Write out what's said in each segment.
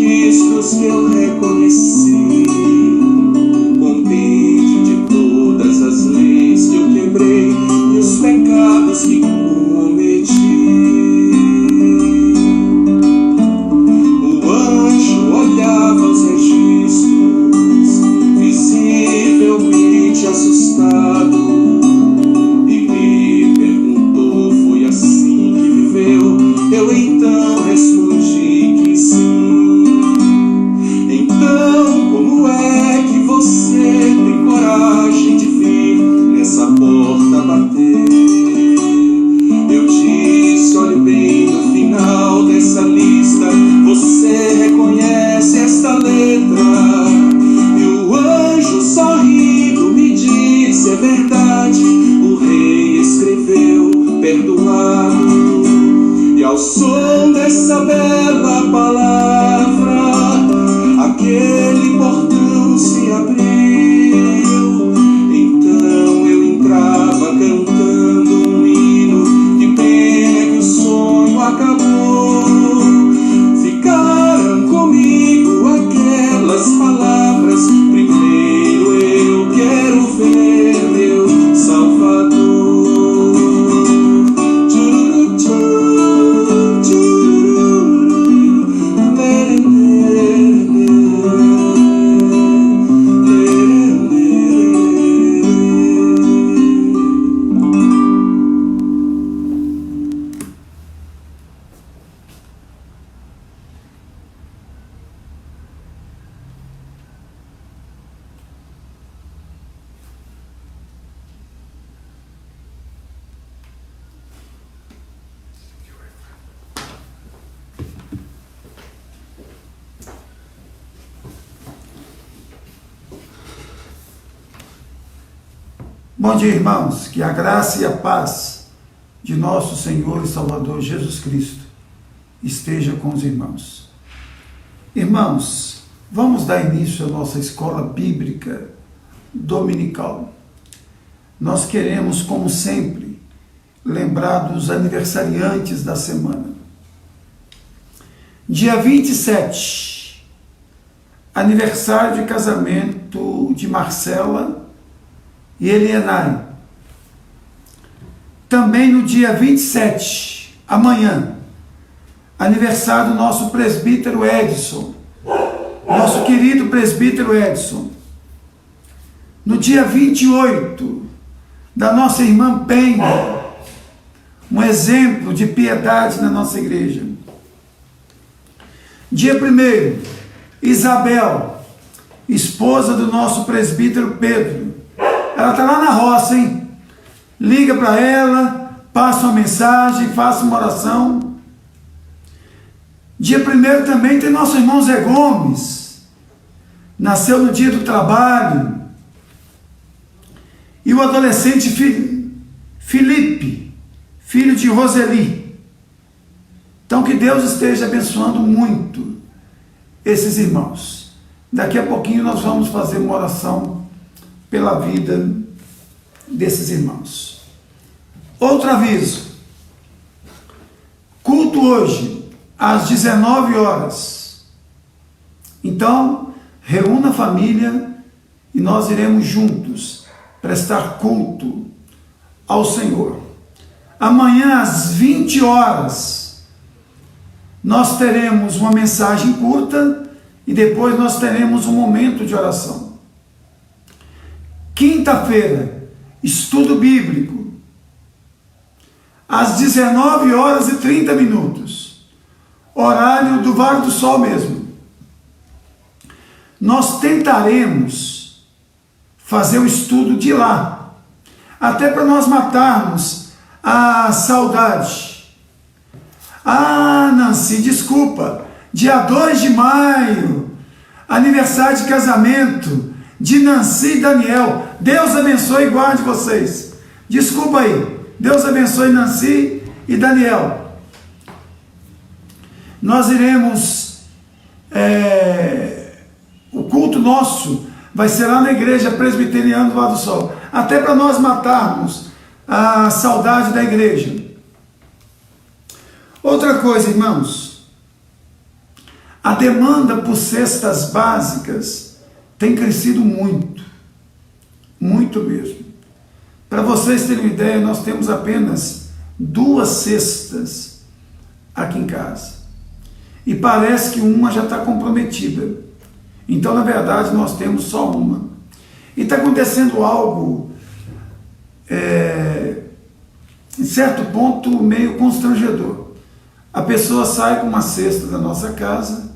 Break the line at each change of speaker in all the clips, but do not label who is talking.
registros que eu reconheci, compêndio de todas as leis que eu quebrei e os pecados que cometi. O anjo olhava os registros, visivelmente assustado, e me perguntou: foi assim que viveu? Eu então respondi que sim. Então, como é que você tem coragem de vir nessa porta bater? Eu disse: olhe bem no final dessa lista, você reconhece esta letra? E o anjo sorrindo me disse: é verdade, o rei escreveu perdoado. E ao som dessa bela palavra, aquele portão se abriu. Então eu entrava cantando um hino. Que pena que o sonho acabou. Ficaram comigo aquelas palavras: primeiro eu quero ver meu Salvador.
Bom dia, irmãos, que a graça e a paz de nosso Senhor e Salvador Jesus Cristo esteja com os irmãos. Irmãos, vamos dar início à nossa escola bíblica dominical. Nós queremos, como sempre, lembrar dos aniversariantes da semana. Dia 27, aniversário de casamento de Marcela e Elienay. Também no dia 27, amanhã, aniversário do nosso presbítero Edson, nosso querido presbítero Edson. No dia 28, da nossa irmã Penha, um exemplo de piedade na nossa igreja. Dia 1º, Isabel, esposa do nosso presbítero Pedro. Ela está lá na roça, hein? Liga para ela, passa uma mensagem, faça uma oração. Dia 1º também tem nosso irmão Zé Gomes. Nasceu no dia do trabalho. E o adolescente Felipe, filho de Roseli. Então que Deus esteja abençoando muito esses irmãos. Daqui a pouquinho nós vamos fazer uma oração pela vida desses irmãos. Outro aviso: culto hoje às 19 horas. Então, reúna a família e nós iremos juntos prestar culto ao Senhor. Amanhã às 20 horas nós teremos uma mensagem curta e depois nós teremos um momento de oração. Quinta-feira, estudo bíblico, às 19 horas e 30 minutos, horário do Vale do Sol mesmo. Nós tentaremos fazer o estudo de lá, até para nós matarmos a saudade. Ah, Nancy, desculpa, dia 2 de maio, aniversário de casamento de Nancy e Daniel. Deus abençoe e guarde vocês. Desculpa aí. Deus abençoe Nancy e Daniel. Nós iremos, o culto nosso vai ser lá na igreja presbiteriana do Vale do Sol, até para nós matarmos a saudade da igreja. Outra coisa, irmãos, A demanda por cestas básicas tem crescido muito, muito mesmo. Para vocês terem uma ideia, nós temos apenas 2 cestas aqui em casa. E parece que uma já está comprometida. Então, na verdade, nós temos só uma. E está acontecendo algo, em certo ponto, meio constrangedor. A pessoa sai com uma cesta da nossa casa,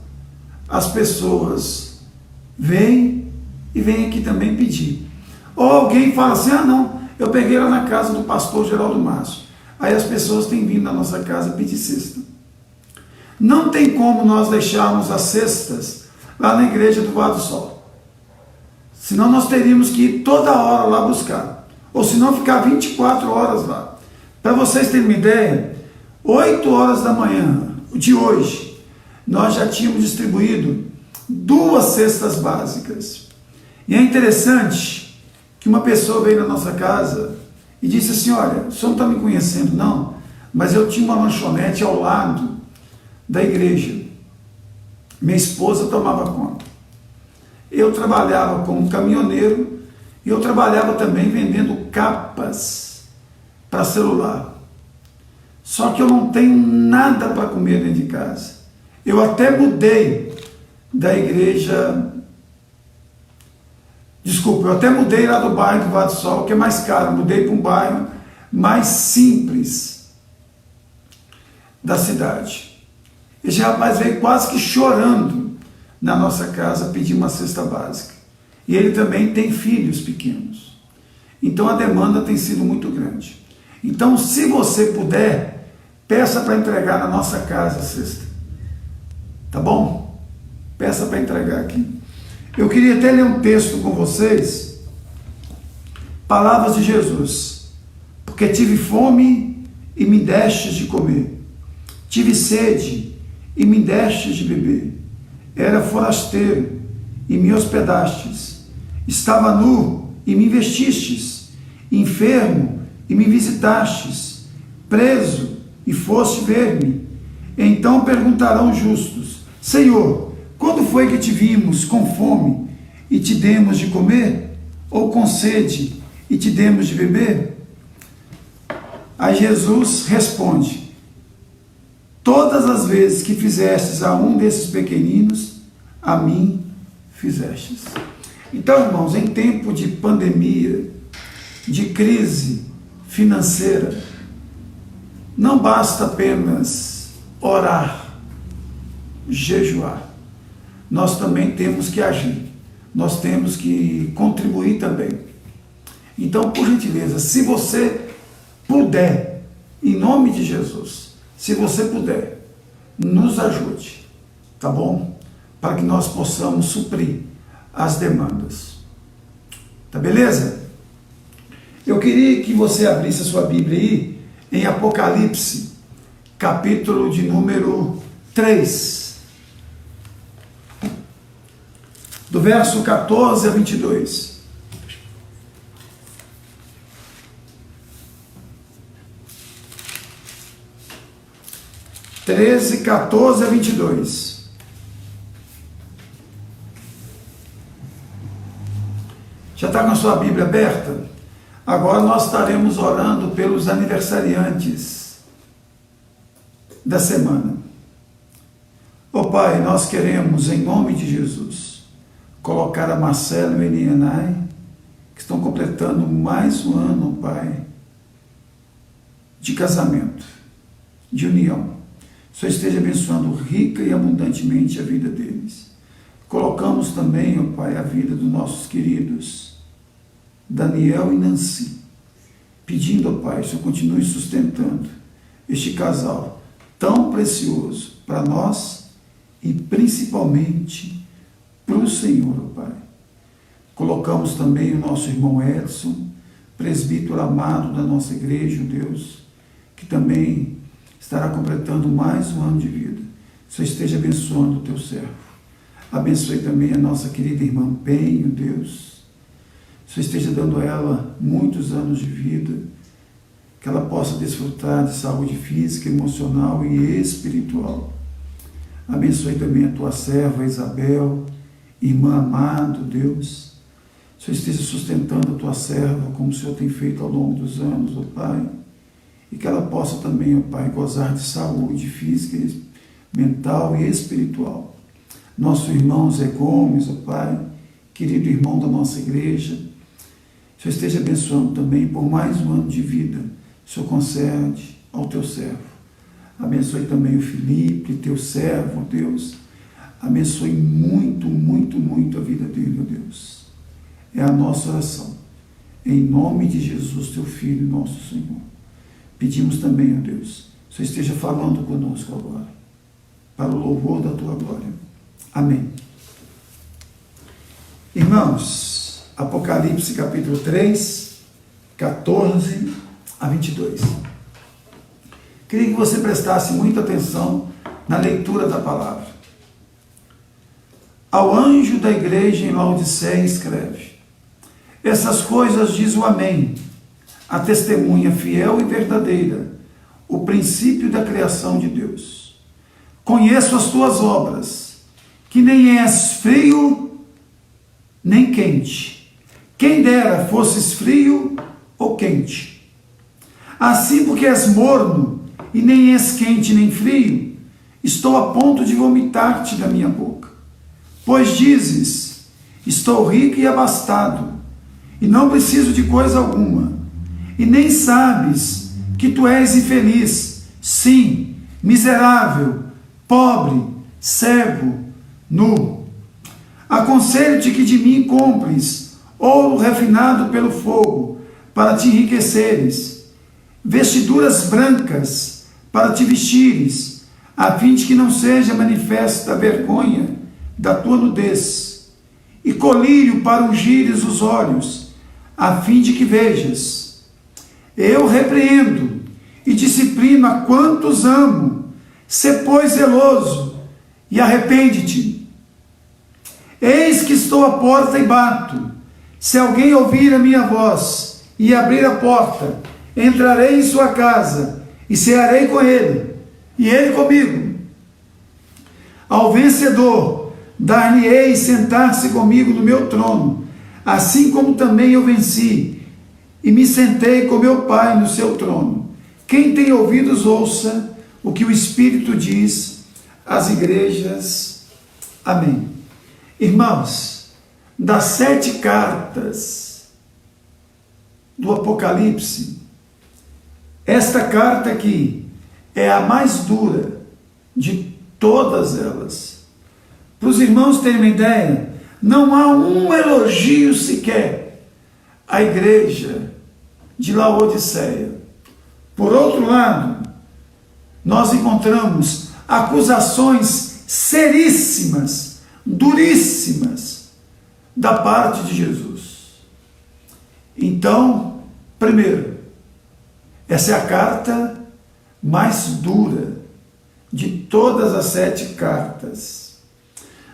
as pessoas vêm e vêm aqui também pedir. Ou alguém fala assim, não, eu peguei lá na casa do pastor Geraldo Márcio. Aí as pessoas têm vindo na nossa casa pedir cesta. Não tem como nós deixarmos as cestas lá na igreja do Vale do Sol. Senão nós teríamos que ir toda hora lá buscar. Ou senão ficar 24 horas lá. Para vocês terem uma ideia, 8 horas da manhã de hoje, nós já tínhamos distribuído 2 cestas básicas. E é interessante que uma pessoa veio na nossa casa e disse assim, olha, o senhor não está me conhecendo não, mas eu tinha uma lanchonete ao lado da igreja. Minha esposa tomava conta. Eu trabalhava como caminhoneiro e eu trabalhava também vendendo capas para celular. Só que eu não tenho nada para comer dentro de casa. Eu até mudei da igreja, eu até mudei lá do bairro do Vale do Sol, que é mais caro, mudei para um bairro mais simples da cidade. Esse rapaz veio quase que chorando na nossa casa pedir uma cesta básica. E ele também tem filhos pequenos. Então a demanda tem sido muito grande. Então, se você puder, peça para entregar na nossa casa a cesta. Tá bom? Peça para entregar aqui. Eu queria até ler um texto com vocês, palavras de Jesus. Porque tive fome e me destes de comer. Tive sede e me destes de beber. Era forasteiro e me hospedastes. Estava nu e me vestistes. Enfermo e me visitastes. Preso e foste ver-me. Então perguntarão justos: Senhor, quando foi que te vimos com fome e te demos de comer? Ou com sede e te demos de beber? Aí Jesus responde: todas as vezes que fizestes a um desses pequeninos, a mim fizestes. Então, irmãos, em tempo de pandemia, de crise financeira, não basta apenas orar, jejuar. Nós também temos que agir. Nós temos que contribuir também. Então, por gentileza, se você puder, em nome de Jesus, se você puder, nos ajude, tá bom? Para que nós possamos suprir as demandas. Tá beleza? Eu queria que você abrisse a sua Bíblia aí em Apocalipse, capítulo de número 3. Do verso 14 a 22. (13, 14 a 22). Já está com a sua Bíblia aberta? Agora nós estaremos orando pelos aniversariantes da semana. Ó Pai, nós queremos, em nome de Jesus, colocar a Marcelo e a Elianai, que estão completando mais um ano, Pai, de casamento, de união. O Senhor esteja abençoando rica e abundantemente a vida deles. Colocamos também, ó Pai, a vida dos nossos queridos Daniel e Nancy, pedindo, ó Pai, que o Senhor continue sustentando este casal tão precioso para nós e principalmente para o Senhor, ó Pai. Colocamos também o nosso irmão Edson, presbítero amado da nossa igreja, Deus, que também estará completando mais um ano de vida. O Senhor esteja abençoando o teu servo. Abençoe também a nossa querida irmã Penho, Deus. O Senhor esteja dando a ela muitos anos de vida, que ela possa desfrutar de saúde física, emocional e espiritual. Abençoe também a tua serva Isabel, irmã amado, Deus. O Senhor esteja sustentando a tua serva, como o Senhor tem feito ao longo dos anos, ó Pai. E que ela possa também, ó Pai, gozar de saúde física, mental e espiritual. Nosso irmão Zé Gomes, ó Pai, querido irmão da nossa igreja, o Senhor esteja abençoando também por mais um ano de vida. O Senhor concede ao teu servo. Abençoe também o Felipe, teu servo, ó Deus. Abençoe muito, muito, muito a vida dele, ó Deus. É a nossa oração. Em nome de Jesus, teu Filho, nosso Senhor. Pedimos também, ó Deus, que o Senhor esteja falando conosco agora, para o louvor da tua glória. Amém. Irmãos, Apocalipse capítulo 3, 14 a 22. Queria que você prestasse muita atenção na leitura da palavra. Ao anjo da igreja em Laodiceia escreve: essas coisas diz o Amém, a testemunha fiel e verdadeira, o princípio da criação de Deus. Conheço as tuas obras, que nem és frio nem quente. Quem dera fosses frio ou quente. Assim, porque és morno e nem és quente nem frio, estou a ponto de vomitar-te da minha boca. Pois dizes: estou rico e abastado, e não preciso de coisa alguma, e nem sabes que tu és infeliz, sim, miserável, pobre, cego, nu. Aconselho-te que de mim compres ouro refinado pelo fogo, para te enriqueceres, vestiduras brancas para te vestires, a fim de que não seja manifesta a vergonha da tua nudez, e colírio para ungires os olhos, a fim de que vejas. Eu repreendo e disciplino a quantos amo. Sê, pois, zeloso e arrepende-te. Eis que estou à porta e bato. Se alguém ouvir a minha voz e abrir a porta, entrarei em sua casa e cearei com ele, e ele comigo. Ao vencedor dar-lhe-ei sentar-se comigo no meu trono, assim como também eu venci e me sentei com meu Pai no seu trono. Quem tem ouvidos, ouça o que o Espírito diz às igrejas. Amém. Irmãos, das 7 cartas do Apocalipse, esta carta aqui é a mais dura de todas elas. Para os irmãos terem uma ideia, não há um elogio sequer à igreja de Laodiceia. Por outro lado, nós encontramos acusações seríssimas, duríssimas, da parte de Jesus. Então, primeiro, essa é a carta mais dura de todas as 7 cartas.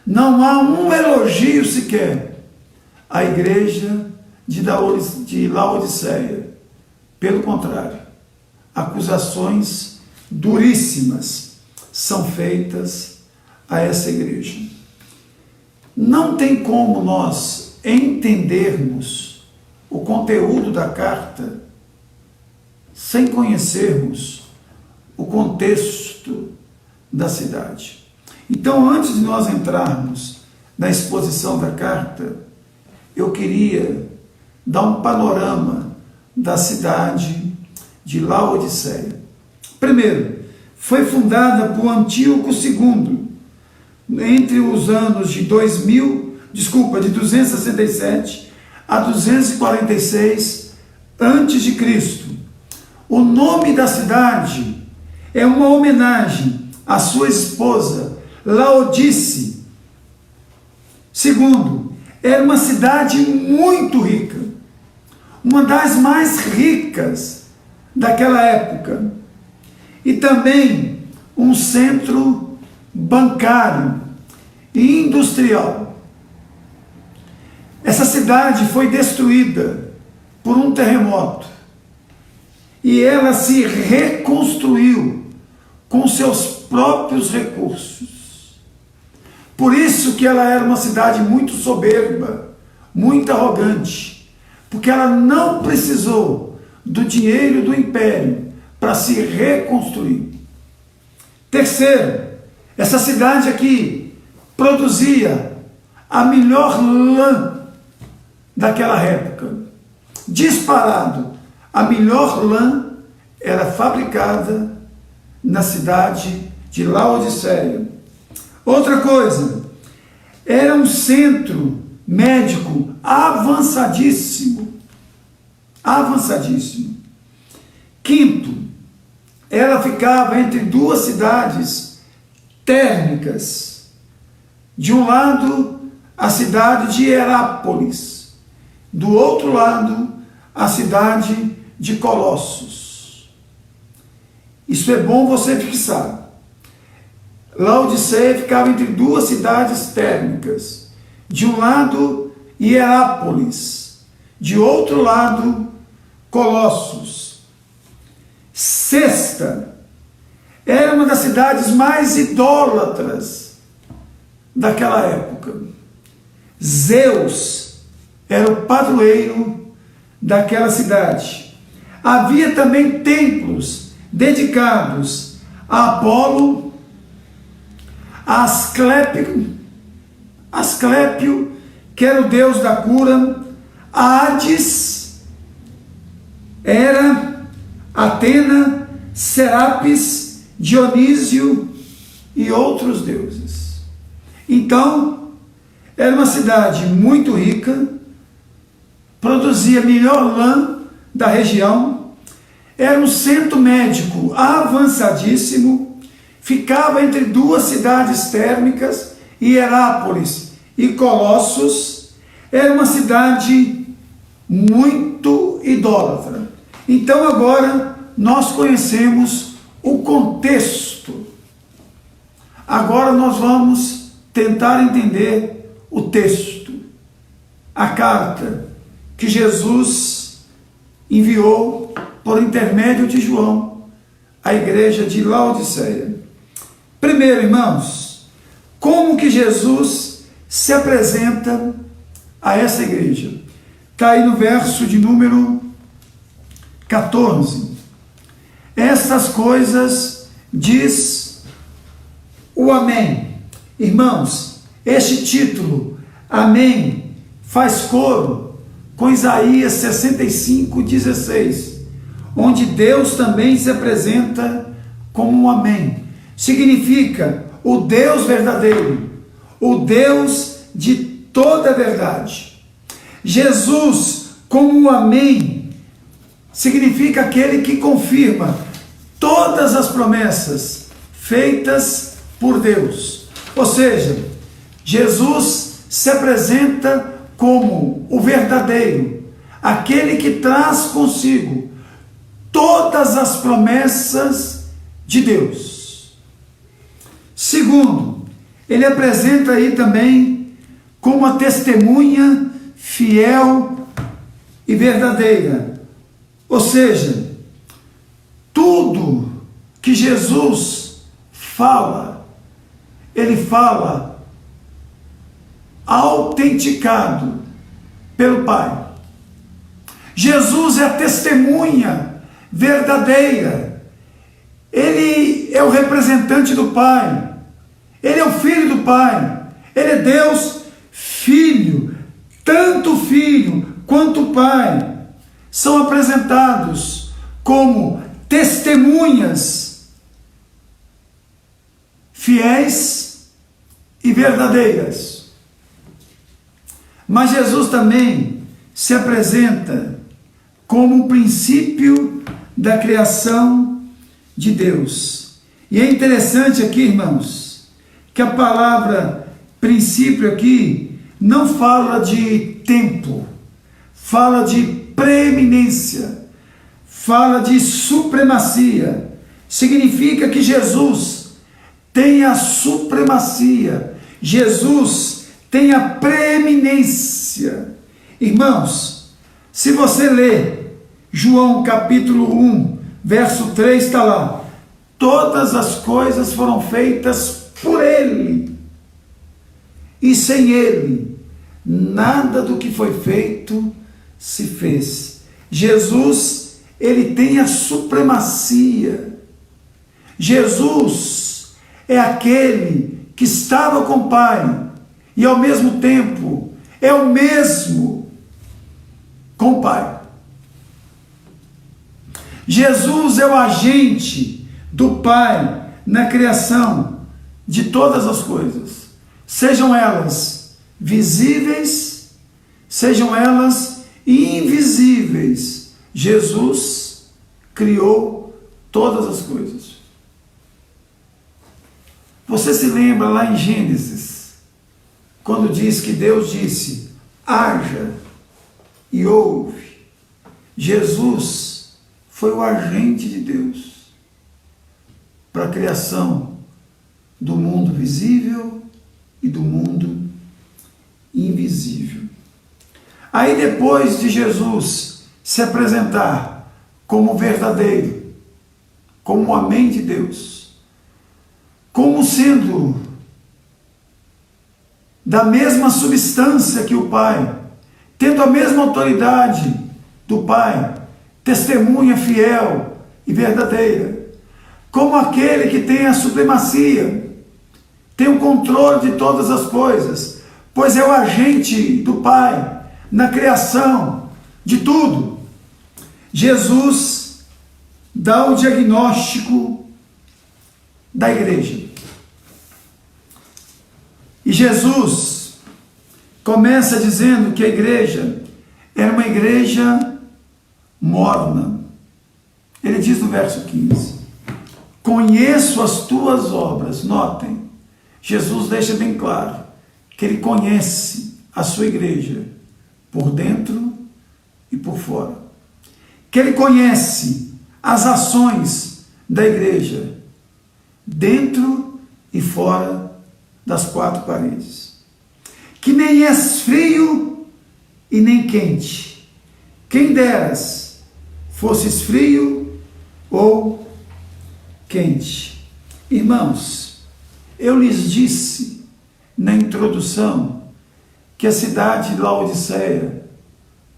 Não há um elogio sequer à igreja de Laodiceia. Pelo contrário, acusações duríssimas são feitas a essa igreja. Não tem como nós entendermos o conteúdo da carta sem conhecermos o contexto da cidade. Então, antes de nós entrarmos na exposição da carta, eu queria dar um panorama da cidade de Laodiceia. Primeiro, foi fundada por Antíoco II, entre os anos de 267 a 246 a.C. O nome da cidade é uma homenagem à sua esposa, Laodice. Segundo, era uma cidade muito rica, uma das mais ricas daquela época, e também um centro bancário e industrial. Essa cidade foi destruída por um terremoto e ela se reconstruiu com seus próprios recursos. Por isso que ela era uma cidade muito soberba, muito arrogante, porque ela não precisou do dinheiro do império para se reconstruir. Terceiro, essa cidade aqui produzia a melhor lã daquela época. Disparado, a melhor lã era fabricada na cidade de Laodiceia. Outra coisa, era um centro médico avançadíssimo. Avançadíssimo. Quinto, ela ficava entre duas cidades térmicas. De um lado, a cidade de Herápolis. Do outro lado, a cidade de Colossos. Isso é bom você fixar. Laodiceia ficava entre duas cidades térmicas. De um lado, Hierápolis. De outro lado, Colossos. Sexta, era uma das cidades mais idólatras daquela época. Zeus era o padroeiro daquela cidade. Havia também templos dedicados a Apolo, a Asclépio, que era o deus da cura, a Hades, Hera, Atena, Serapis, Dionísio e outros deuses. Então, era uma cidade muito rica, produzia melhor lã da região, era um centro médico avançadíssimo, ficava entre duas cidades térmicas, Hierápolis e Colossos. Era uma cidade muito idólatra. Então agora nós conhecemos o contexto. Agora nós vamos tentar entender o texto, a carta que Jesus enviou por intermédio de João à igreja de Laodiceia. Primeiro, irmãos, como que Jesus se apresenta a essa igreja? Está aí no verso de número 14. Estas coisas diz o Amém. Irmãos, este título, Amém, faz coro com Isaías 65:16, onde Deus também se apresenta como um Amém. Significa o Deus verdadeiro, o Deus de toda a verdade. Jesus, como um Amém, significa aquele que confirma todas as promessas feitas por Deus. Ou seja, Jesus se apresenta como o verdadeiro, aquele que traz consigo todas as promessas de Deus. Segundo, ele apresenta aí também como a testemunha fiel e verdadeira. Ou seja, tudo que Jesus fala, ele fala autenticado pelo Pai. Jesus é a testemunha verdadeira. Ele é o representante do Pai. Ele é o Filho do Pai. Ele é Deus Filho. Tanto o Filho quanto o Pai são apresentados como testemunhas fiéis e verdadeiras. Mas Jesus também se apresenta como o princípio da criação de Deus. E é interessante aqui, irmãos, que a palavra princípio aqui não fala de tempo, fala de preeminência, fala de supremacia. Significa que Jesus tem a supremacia, Jesus tem a preeminência. Irmãos, se você ler João capítulo 1, verso 3, está lá: todas as coisas foram feitas por Ele, e sem Ele, nada do que foi feito se fez. Jesus, Ele tem a supremacia. Jesus é aquele que estava com o Pai e ao mesmo tempo é o mesmo com o Pai. Jesus é o agente do Pai na criação de todas as coisas, sejam elas visíveis, sejam elas invisíveis. Jesus criou todas as coisas. Você se lembra lá em Gênesis, quando diz que Deus disse, haja e houve. Jesus foi o agente de Deus para a criação do mundo visível e do mundo invisível. Aí depois de Jesus se apresentar como verdadeiro, como homem de Deus, como sendo da mesma substância que o Pai, tendo a mesma autoridade do Pai, testemunha fiel e verdadeira, como aquele que tem a supremacia, tem o controle de todas as coisas, pois é o agente do Pai na criação de tudo. Jesus dá o diagnóstico da igreja. E Jesus começa dizendo que a igreja era uma igreja morna. Ele diz no verso 15, conheço as tuas obras. Notem, Jesus deixa bem claro que ele conhece a sua igreja por dentro e por fora. Que ele conhece as ações da igreja dentro e fora das quatro paredes. Que nem és frio e nem quente. Quem deras fosses frio ou quente. Irmãos, eu lhes disse na introdução que a cidade de Laodiceia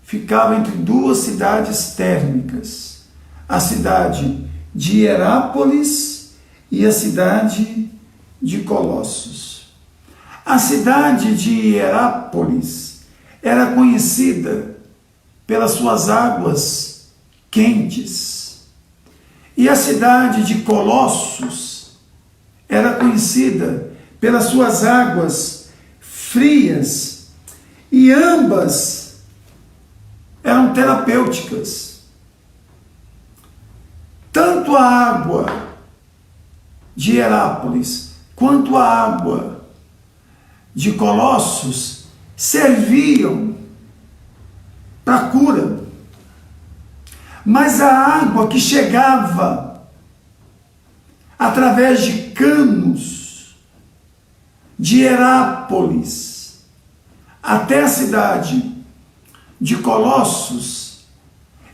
ficava entre duas cidades térmicas, a cidade de Hierápolis e a cidade de Colossos. A cidade de Hierápolis era conhecida pelas suas águas quentes, e a cidade de Colossos era conhecida pelas suas águas frias, e ambas eram terapêuticas. Tanto a água de Hierápolis quanto a água de Colossos serviam para cura. Mas a água que chegava através de canos de Hierápolis até a cidade de Colossos,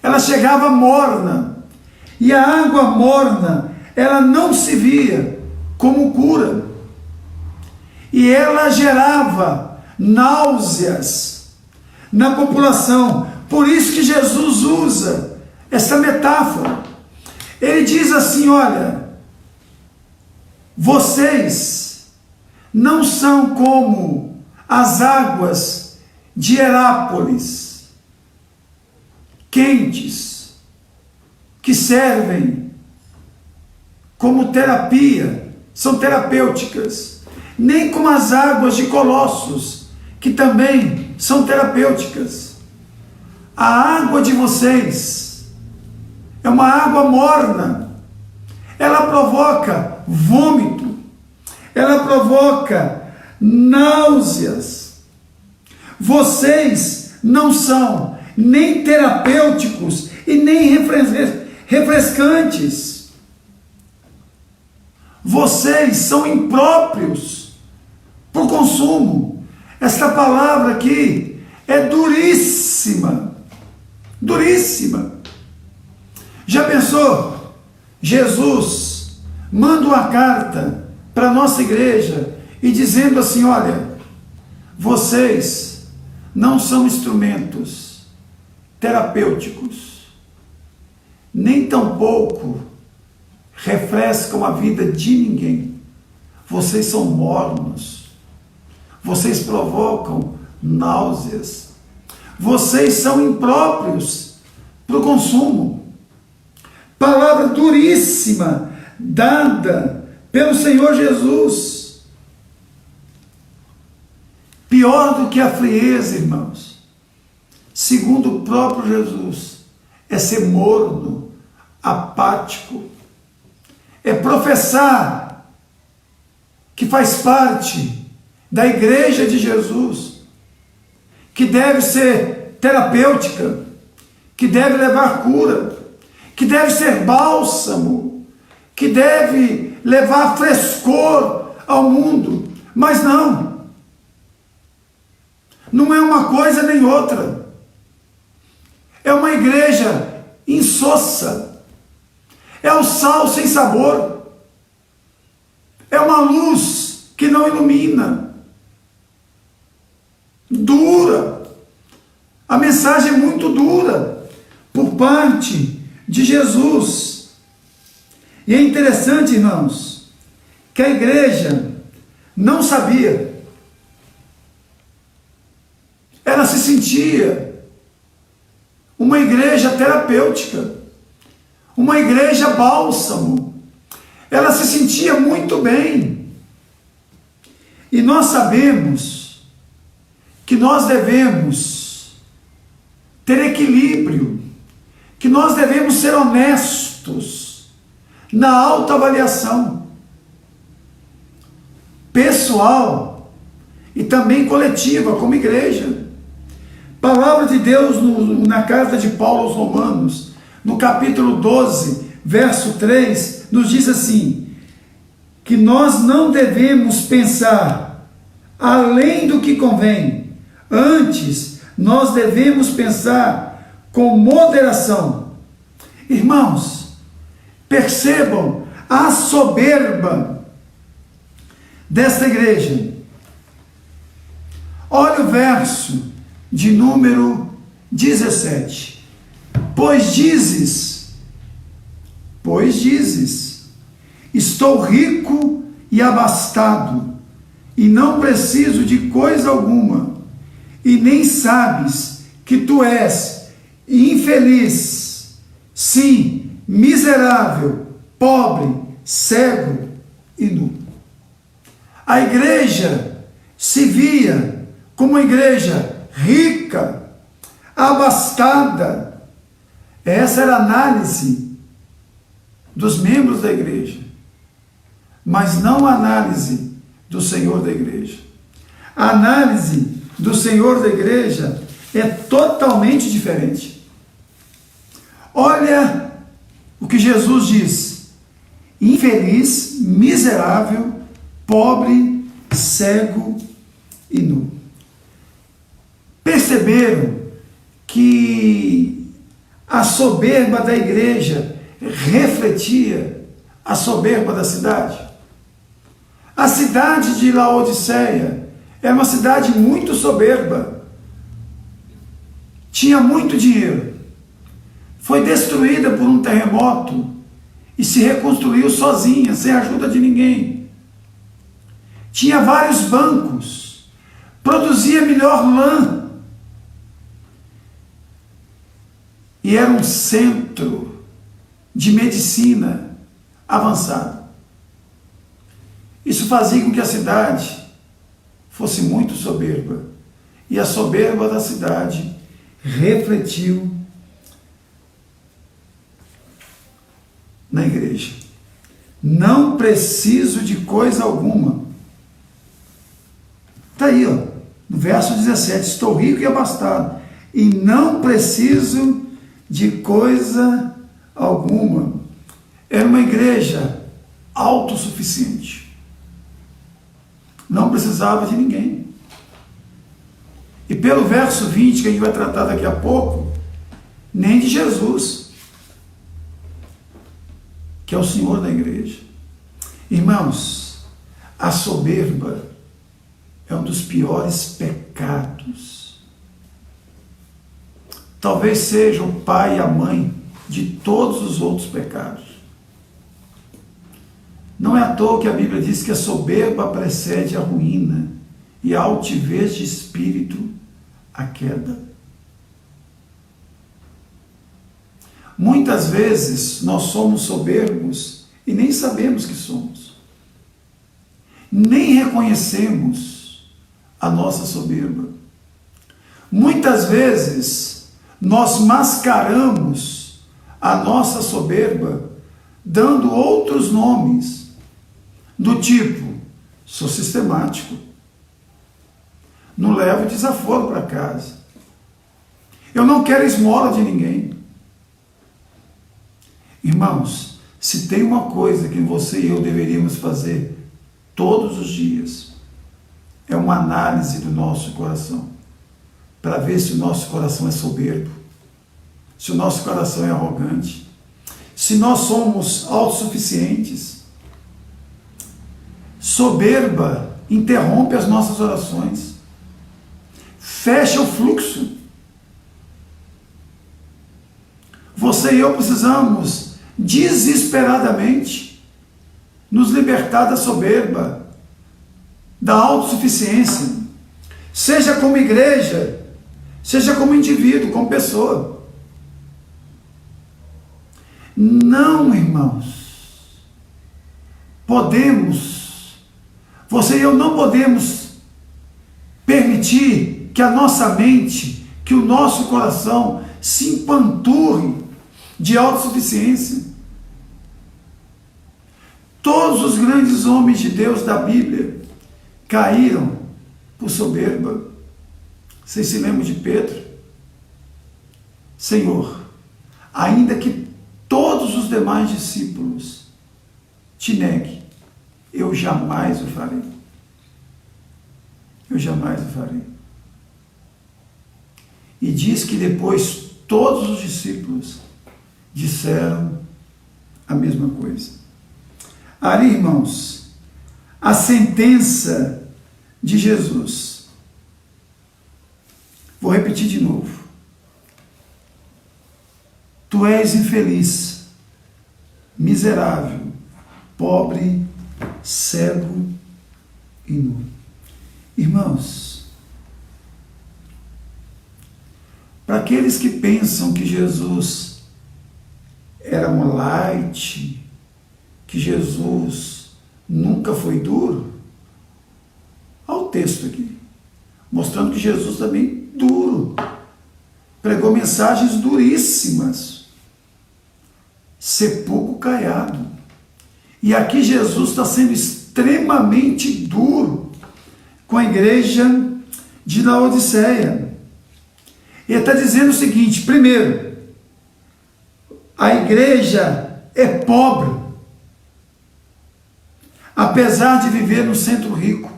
ela chegava morna, e a água morna, ela não se via como cura, e ela gerava náuseas na população. Por isso que Jesus usa essa metáfora. Ele diz assim, olha, vocês não são como as águas de Hierápolis, quentes, que servem como terapia, são terapêuticas, nem como as águas de Colossos, que também são terapêuticas. A água de vocês é uma água morna, ela provoca vômito, ela provoca náuseas. Vocês não são nem terapêuticos e nem refrescantes. Vocês são impróprios por consumo. Esta palavra aqui é duríssima, duríssima. Já pensou? Jesus manda uma carta para a nossa igreja e dizendo assim, olha, vocês não são instrumentos terapêuticos, nem tampouco refrescam a vida de ninguém. Vocês são mornos, vocês provocam náuseas, vocês são impróprios para o consumo. Palavra duríssima dada pelo Senhor Jesus. Pior do que a frieza, irmãos, segundo o próprio Jesus, é ser morno, apático, é professar que faz parte da igreja de Jesus, que deve ser terapêutica, que deve levar cura, que deve ser bálsamo, que deve levar frescor ao mundo, mas não é uma coisa nem outra. É uma igreja insossa, é o sal sem sabor, é uma luz que não ilumina, dura. A mensagem é muito dura por parte de Jesus. E é interessante, irmãos, que a igreja não sabia. Ela se sentia uma igreja terapêutica, uma igreja bálsamo. Ela se sentia muito bem. E nós sabemos que nós devemos ter equilíbrio, que nós devemos ser honestos na autoavaliação pessoal e também coletiva, como igreja. Palavra de Deus na carta de Paulo aos Romanos, no capítulo 12, verso 3, nos diz assim, que nós não devemos pensar além do que convém, antes nós devemos pensar com moderação. Irmãos, percebam a soberba desta igreja. Olha o verso de número 17. Pois dizes, estou rico e abastado, e não preciso de coisa alguma, e nem sabes que tu és infeliz, sim, miserável, pobre, cego e nu. A igreja se via como uma igreja rica, abastada. Essa era a análise dos membros da igreja, mas não a análise do Senhor da igreja. A análise do Senhor da igreja é totalmente diferente. Olha o que Jesus diz: infeliz, miserável, pobre, cego e nu. Perceberam que a soberba da igreja refletia a soberba da cidade? A cidade de Laodiceia é uma cidade muito soberba, tinha muito dinheiro, foi destruída por um terremoto e se reconstruiu sozinha, sem ajuda de ninguém. Tinha vários bancos, produzia melhor lã, e era um centro de medicina avançada. Isso fazia com que a cidade fosse muito soberba, e a soberba da cidade refletiu na igreja. Não preciso de coisa alguma. Está aí, ó, no verso 17, estou rico e abastado, e não preciso de coisa alguma. Era uma igreja autossuficiente. Não precisava de ninguém. E pelo verso 20, que a gente vai tratar daqui a pouco, nem de Jesus, que é o Senhor da igreja. Irmãos, a soberba é é um dos piores pecados. Talvez seja o pai e a mãe de todos os outros pecados. Não é à toa que a Bíblia diz que a soberba precede a ruína e a altivez de espírito a queda. Muitas vezes nós somos soberbos e nem sabemos que somos. Nem reconhecemos a nossa soberba. Muitas vezes nós mascaramos a nossa soberba dando outros nomes, do tipo, sou sistemático, não levo desaforo para casa, eu não quero esmola de ninguém. Irmãos, se tem uma coisa que você e eu deveríamos fazer todos os dias, é uma análise do nosso coração, para ver se o nosso coração é soberbo, se o nosso coração é arrogante, se nós somos autossuficientes. Soberba interrompe as nossas orações, fecha o fluxo. Você e eu precisamos desesperadamente nos libertar da soberba, da autossuficiência, seja como igreja, seja como indivíduo, como pessoa. Não, irmãos, você e eu não podemos permitir que a nossa mente, que o nosso coração se empanturre de autossuficiência. Todos os grandes homens de Deus da Bíblia caíram por soberba. Vocês se lembram de Pedro? Senhor, ainda que todos os demais discípulos te neguem, eu jamais o farei. Eu jamais o farei. E diz que depois todos os discípulos disseram a mesma coisa. Ali, irmãos, a sentença de Jesus. Vou repetir de novo. Tu és infeliz, miserável, pobre, cego e nu. Irmãos, para aqueles que pensam que Jesus era um light, que Jesus nunca foi duro, olha o texto aqui, mostrando que Jesus também duro, pregou mensagens duríssimas, sepulcro caiado. E aqui Jesus está sendo extremamente duro com a igreja de Laodiceia. Ele está dizendo o seguinte: primeiro, a igreja é pobre, apesar de viver no centro rico.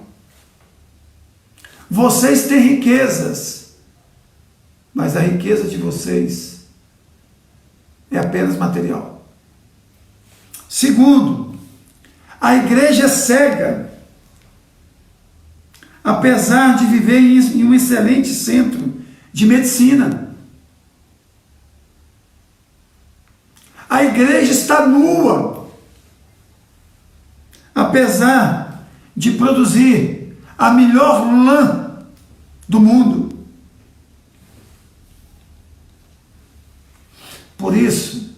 Vocês têm riquezas, mas a riqueza de vocês é apenas material. Segundo, a igreja é cega, apesar de viver em um excelente centro de medicina. A igreja está nua, apesar de produzir a melhor lã do mundo. Por isso,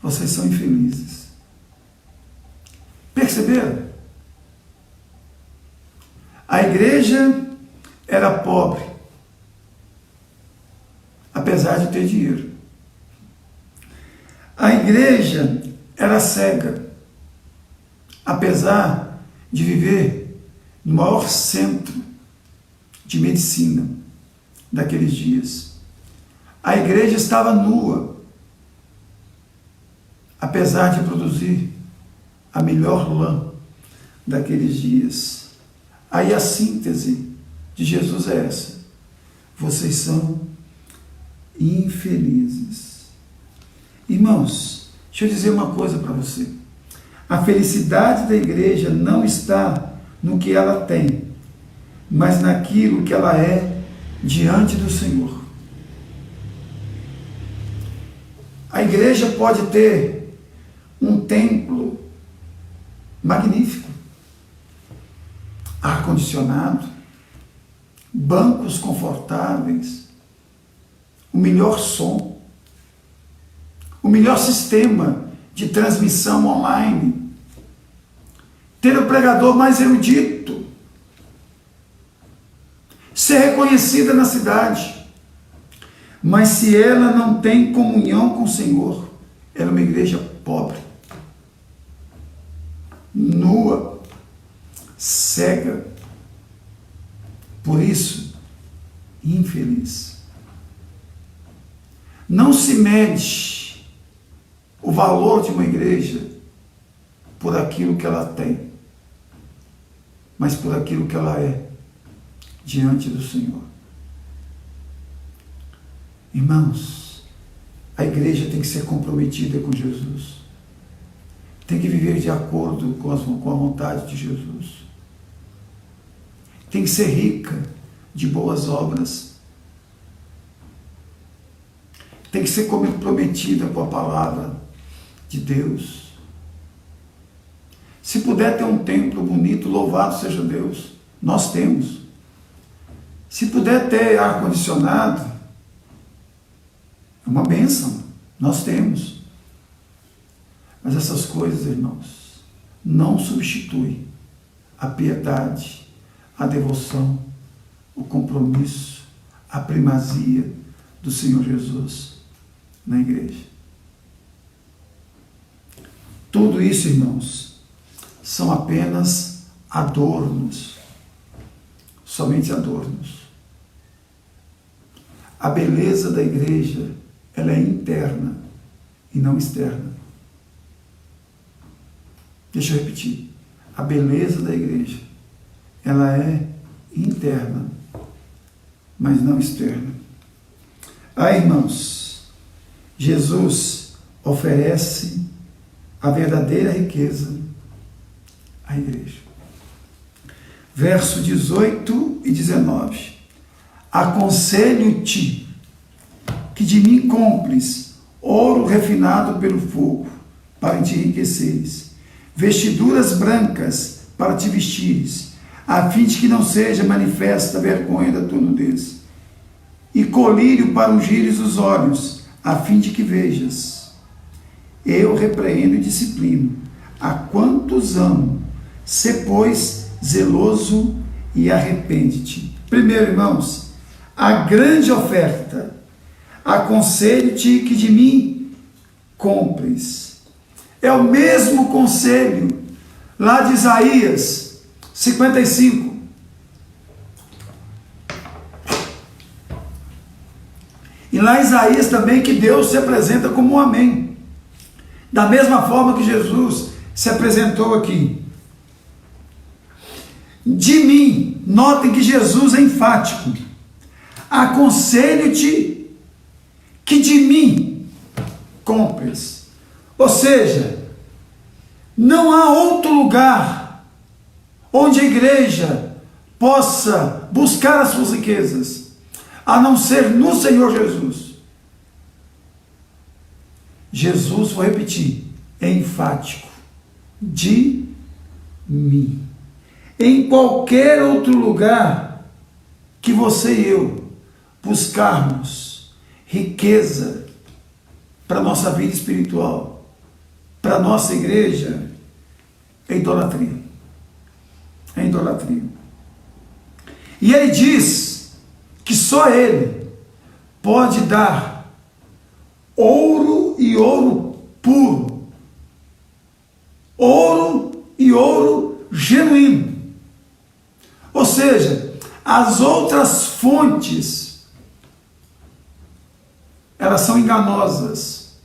vocês são infelizes. Perceberam? A igreja era pobre, apesar de ter dinheiro. A igreja era cega, apesar de viver no maior centro de medicina daqueles dias. A igreja estava nua, apesar de produzir a melhor lã daqueles dias. Aí a síntese de Jesus é essa: vocês são infelizes. Irmãos, deixa eu dizer uma coisa para você. A felicidade da igreja não está no que ela tem, mas naquilo que ela é diante do Senhor. A igreja pode ter um templo magnífico, ar-condicionado, bancos confortáveis, o melhor som, o melhor sistema de transmissão online, ter o pregador mais erudito, ser reconhecida na cidade, mas se ela não tem comunhão com o Senhor, ela é uma igreja pobre, nua, cega, por isso, infeliz. Não se mede o valor de uma igreja por aquilo que ela tem, mas por aquilo que ela é diante do Senhor. Irmãos, a igreja tem que ser comprometida com Jesus, tem que viver de acordo com a vontade de Jesus, tem que ser rica de boas obras, tem que ser comprometida com a palavra de Deus. Se puder ter um templo bonito, louvado seja Deus, nós temos. Se puder ter ar-condicionado, é uma bênção, nós temos. Mas essas coisas, irmãos, não substituem a piedade, a devoção, o compromisso, a primazia do Senhor Jesus na igreja. Tudo isso, irmãos, são apenas adornos, somente adornos. A beleza da igreja, ela é interna e não externa. Deixa eu repetir. A beleza da igreja, ela é interna, mas não externa. Irmãos, Jesus oferece a verdadeira riqueza à igreja. Verso 18 e 19. Aconselho-te que de mim compres ouro refinado pelo fogo, para te enriqueceres, vestiduras brancas para te vestires, a fim de que não seja manifesta a vergonha da tua nudez, e colírio para ungires os olhos, a fim de que vejas. Eu repreendo e disciplino a quantos amo. Sê, pois, zeloso e arrepende-te. Primeiro, irmãos, a grande oferta. Aconselho-te que de mim compres. É o mesmo conselho lá de Isaías 55. E lá em Isaías também que Deus se apresenta como um amém. Da mesma forma que Jesus se apresentou aqui. De mim, notem que Jesus é enfático. Aconselho-te que de mim compres. Ou seja, não há outro lugar onde a igreja possa buscar as suas riquezas, a não ser no Senhor Jesus. Jesus, vou repetir, é enfático. De mim. Em qualquer outro lugar que você e eu buscarmos riqueza para a nossa vida espiritual, para a nossa igreja, é idolatria. É idolatria. E ele diz que só ele pode dar ouro e ouro puro, ouro e ouro genuíno. Ou seja, as outras fontes, elas são enganosas.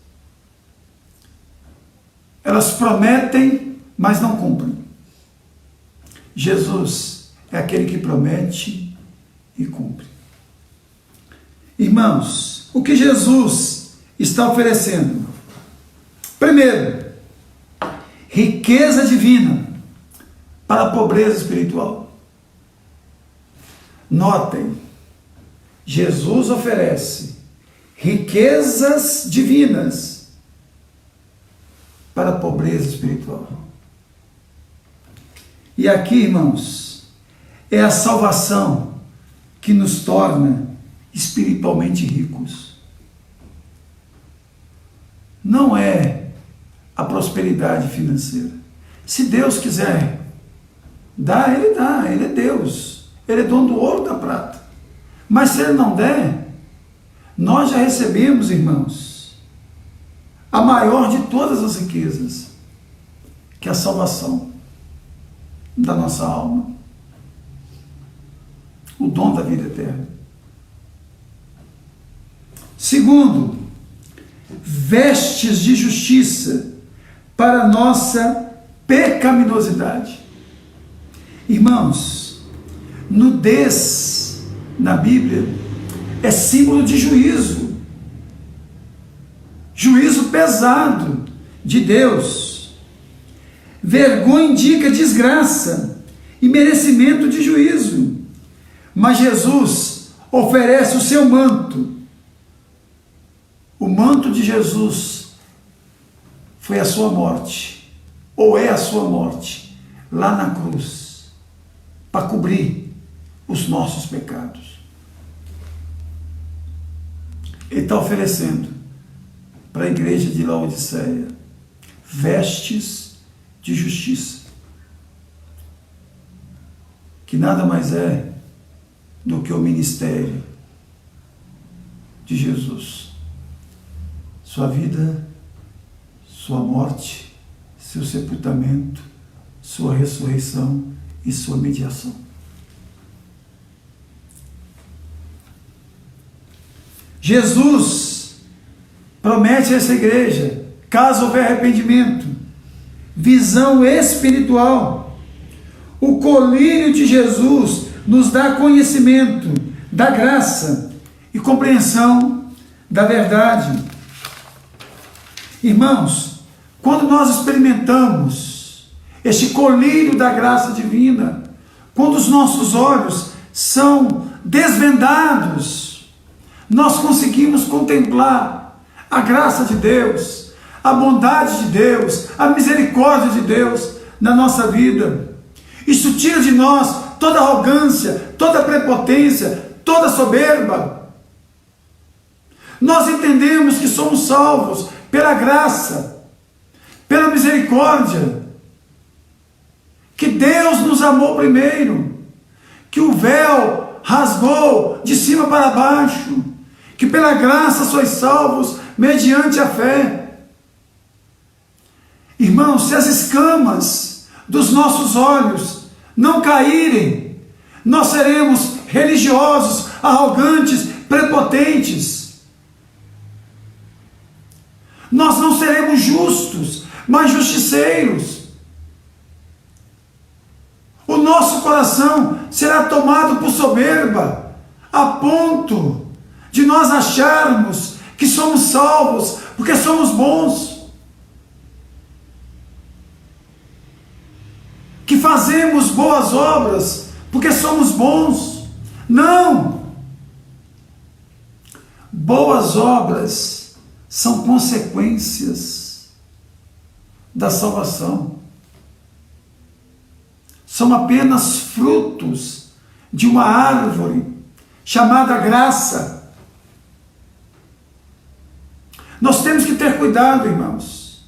Elas prometem, mas não cumprem. Jesus é aquele que promete e cumpre. Irmãos, o que Jesus está oferecendo? Primeiro, riqueza divina para a pobreza espiritual. Notem, Jesus oferece riquezas divinas para a pobreza espiritual. E aqui, irmãos, é a salvação que nos torna espiritualmente ricos. Não é a prosperidade financeira. Se Deus quiser dar, Ele é Deus. Ele é dono do ouro e da prata. Mas se Ele não der, nós já recebemos, irmãos, a maior de todas as riquezas, que é a salvação da nossa alma, o dom da vida eterna. Segundo, vestes de justiça para a nossa pecaminosidade. Irmãos, nudez na Bíblia é símbolo de juízo. Juízo pesado de Deus. Vergonha indica desgraça e merecimento de juízo. Mas Jesus oferece o seu manto. O manto de Jesus foi a sua morte, ou é a sua morte, lá na cruz, para cobrir os nossos pecados. Ele está oferecendo para a igreja de Laodiceia vestes de justiça, que nada mais é do que o ministério de Jesus. Sua vida, sua morte, seu sepultamento, sua ressurreição e sua mediação. Jesus promete a essa igreja, caso houver arrependimento, visão espiritual. O colírio de Jesus nos dá conhecimento da graça e compreensão da verdade. Irmãos, quando nós experimentamos este colírio da graça divina, quando os nossos olhos são desvendados, nós conseguimos contemplar a graça de Deus, a bondade de Deus, a misericórdia de Deus na nossa vida. Isso tira de nós toda arrogância, toda prepotência, toda soberba. Nós entendemos que somos salvos pela graça, pela misericórdia, que Deus nos amou primeiro, que o véu rasgou de cima para baixo, que pela graça sois salvos mediante a fé. Irmãos, se as escamas dos nossos olhos não caírem, nós seremos religiosos, arrogantes, prepotentes. Nós não seremos justos, mas justiceiros. O nosso coração será tomado por soberba, a ponto de nós acharmos que somos salvos, porque somos bons, que fazemos boas obras, porque somos bons. Não! Boas obras são consequências da salvação. São apenas frutos de uma árvore chamada graça. Nós temos que ter cuidado, irmãos,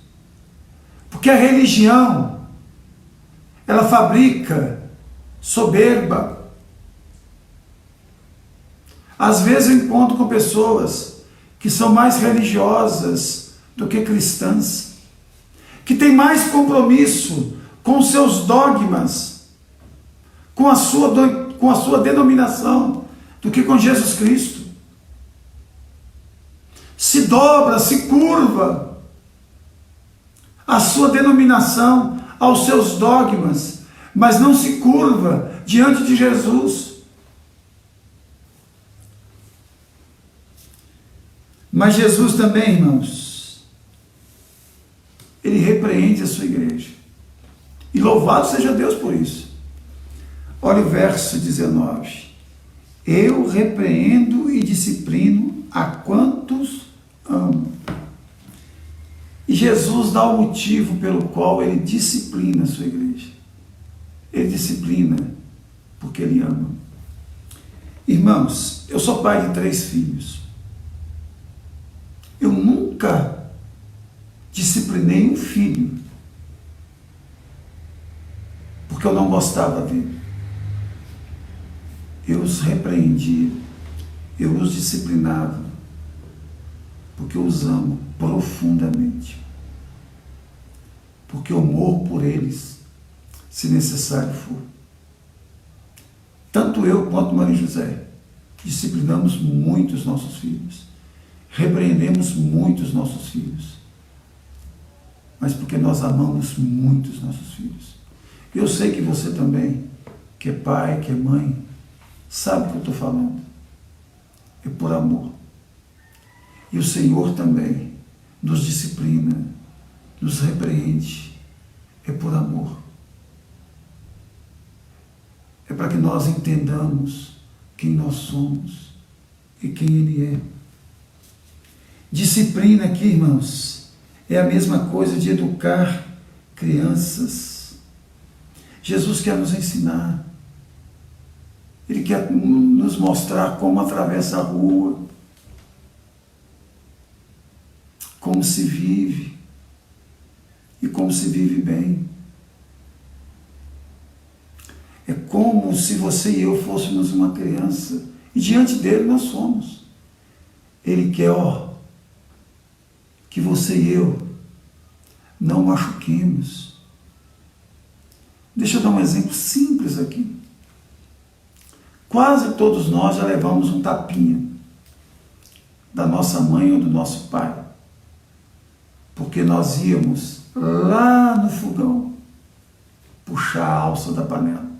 porque a religião, ela fabrica soberba. Às vezes eu encontro com pessoas que são mais religiosas do que cristãs, que têm mais compromisso com os seus dogmas, com a sua denominação, do que com Jesus Cristo. Se dobra, se curva a sua denominação, aos seus dogmas, mas não se curva diante de Jesus. Mas Jesus também, irmãos, ele repreende a sua igreja. E louvado seja Deus por isso. Olha o verso 19. Eu repreendo e disciplino a quantos amo. E Jesus dá o motivo pelo qual ele disciplina a sua igreja. Ele disciplina porque ele ama. Irmãos, eu sou pai de 3 filhos. Eu nunca disciplinei um filho porque eu não gostava dele. Eu os repreendia, eu os disciplinava, porque eu os amo profundamente, porque eu morro por eles, se necessário for. Tanto eu quanto Maria José disciplinamos muito os nossos filhos, repreendemos muito os nossos filhos, mas porque nós amamos muito os nossos filhos. Eu sei que você também, que é pai, que é mãe, sabe o que eu estou falando. É por amor. E o Senhor também nos disciplina, nos repreende. É por amor. É para que nós entendamos quem nós somos e quem Ele é. Disciplina aqui, irmãos, é a mesma coisa de educar crianças. Jesus quer nos ensinar. Ele quer nos mostrar como atravessa a rua, como se vive e como se vive bem. É como se você e eu fôssemos uma criança e diante dele nós somos. Ele quer, que você e eu não machuquemos. Deixa eu dar um exemplo simples aqui. Quase todos nós já levamos um tapinha da nossa mãe ou do nosso pai, porque nós íamos lá no fogão puxar a alça da panela.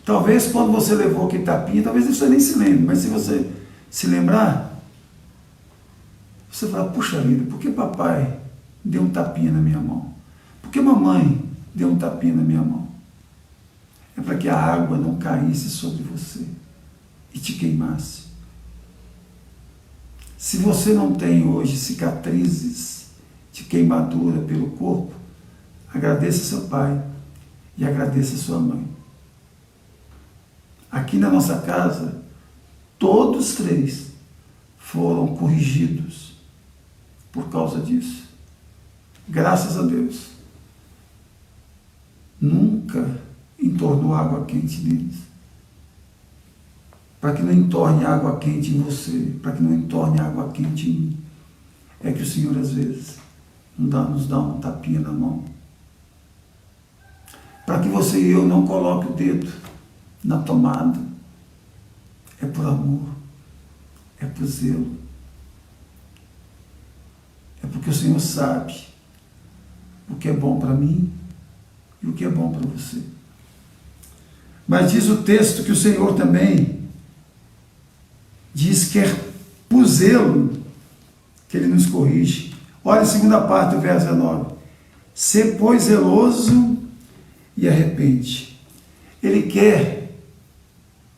Talvez quando você levou aquele tapinha, talvez você nem se lembre, mas se você se lembrar, você fala, puxa vida, por que papai deu um tapinha na minha mão? Por que mamãe deu um tapinha na minha mão? É para que a água não caísse sobre você e te queimasse. Se você não tem hoje cicatrizes de queimadura pelo corpo, agradeça seu pai e agradeça sua mãe. Aqui na nossa casa, todos 3 foram corrigidos por causa disso. Graças a Deus. Nunca entornou água quente neles. Para que não entorne água quente em você, para que não entorne água quente em mim, é que o Senhor às vezes nos dá um tapinha na mão. Para que você e eu não coloque o dedo na tomada. É por amor, é por zelo. É porque o Senhor sabe o que é bom para mim e o que é bom para você. Mas diz o texto que o Senhor também diz que é por zelo que Ele nos corrige. Olha a segunda parte do verso 19. Sê, pois, zeloso e arrepende. Ele quer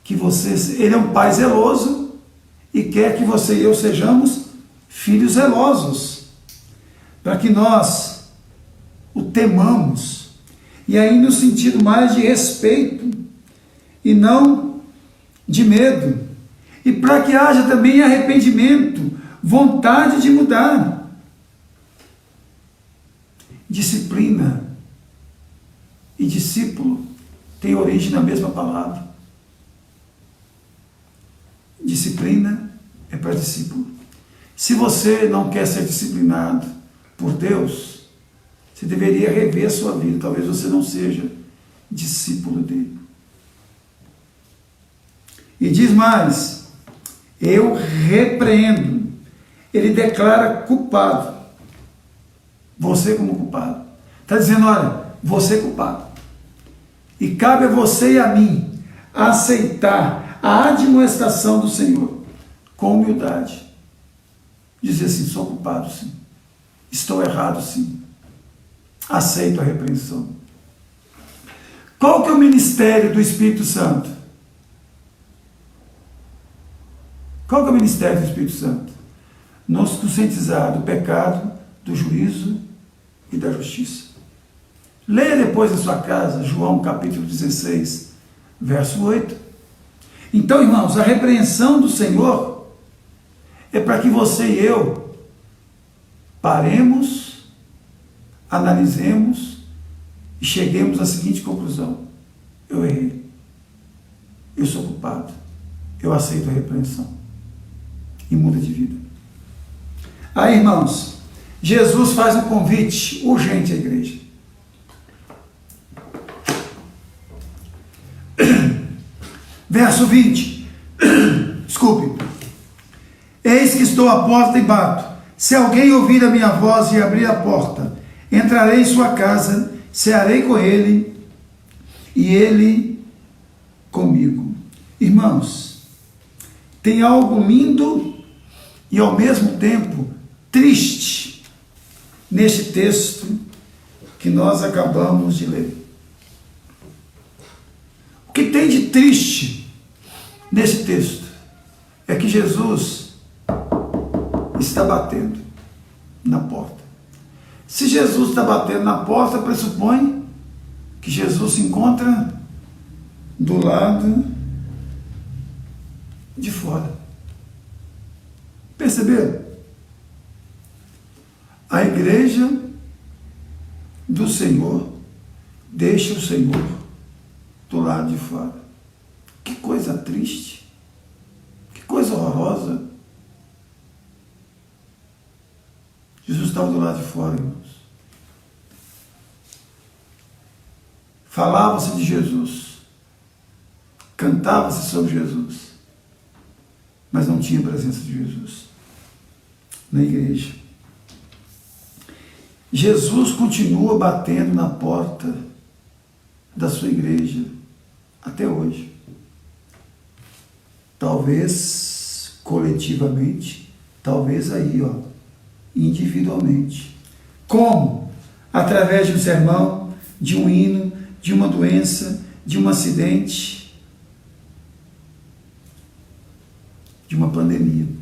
que você... Ele é um pai zeloso e quer que você e eu sejamos filhos zelosos, para que nós o temamos, e aí no sentido mais de respeito e não de medo, e para que haja também arrependimento, vontade de mudar. Disciplina e discípulo têm origem na mesma palavra. Disciplina é para discípulo. Se você não quer ser disciplinado por Deus, você deveria rever a sua vida. Talvez você não seja discípulo dele. E diz mais, eu repreendo. Ele declara culpado. Você como culpado. Está dizendo, olha, você é culpado. E cabe a você e a mim aceitar a admoestação do Senhor com humildade. Dizer assim, sou culpado sim. Estou errado sim. Aceito a repreensão. Qual que é o ministério do Espírito Santo? Qual que é o ministério do Espírito Santo? Nos conscientizar do pecado, do juízo e da justiça. Leia depois em sua casa, João capítulo 16, verso 8. Então, irmãos, a repreensão do Senhor é para que você e eu paremos, analisemos e cheguemos à seguinte conclusão: eu errei, eu sou culpado, eu aceito a repreensão e muda de vida. Aí, irmãos, Jesus faz um convite urgente à igreja. Verso 20. Desculpe. Eis que estou à porta e bato. Se alguém ouvir a minha voz e abrir a porta, entrarei em sua casa, cearei com ele e ele comigo. Irmãos, tem algo lindo e ao mesmo tempo triste neste texto que nós acabamos de ler. O que tem de triste nesse texto é que Jesus está batendo na porta. Se Jesus está batendo na porta, pressupõe que Jesus se encontra do lado de fora. Perceberam? A igreja do Senhor deixa o Senhor do lado de fora. Que coisa triste, que coisa horrorosa. Jesus estava do lado de fora, irmãos. Falava-se de Jesus, cantava-se sobre Jesus, mas não tinha presença de Jesus na igreja. Jesus continua batendo na porta da sua igreja até hoje. Talvez coletivamente, talvez aí, individualmente. Como? Através de um sermão, de um hino, de uma doença, de um acidente, de uma pandemia.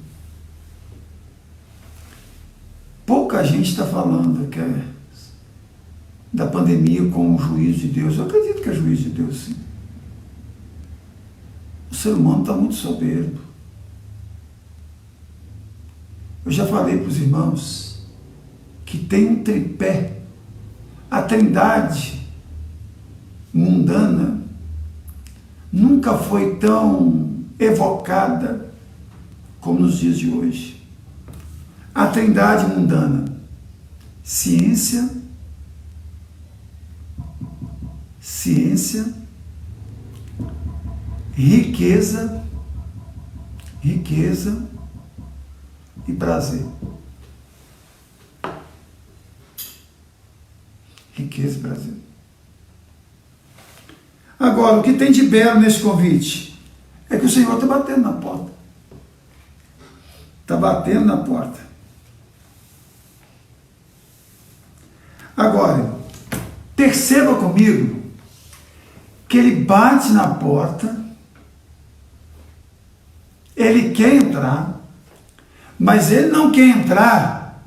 Pouca gente está falando da pandemia como juízo de Deus. Eu acredito que é juízo de Deus, sim. O ser humano está muito soberbo. Eu já falei para os irmãos que tem um tripé. A trindade mundana nunca foi tão evocada como nos dias de hoje. A trindade mundana: ciência, riqueza e prazer. Riqueza e prazer. Agora, o que tem de belo nesse convite é que o Senhor está batendo na porta. Está batendo na porta. Agora, perceba comigo que ele bate na porta, ele quer entrar, mas ele não quer entrar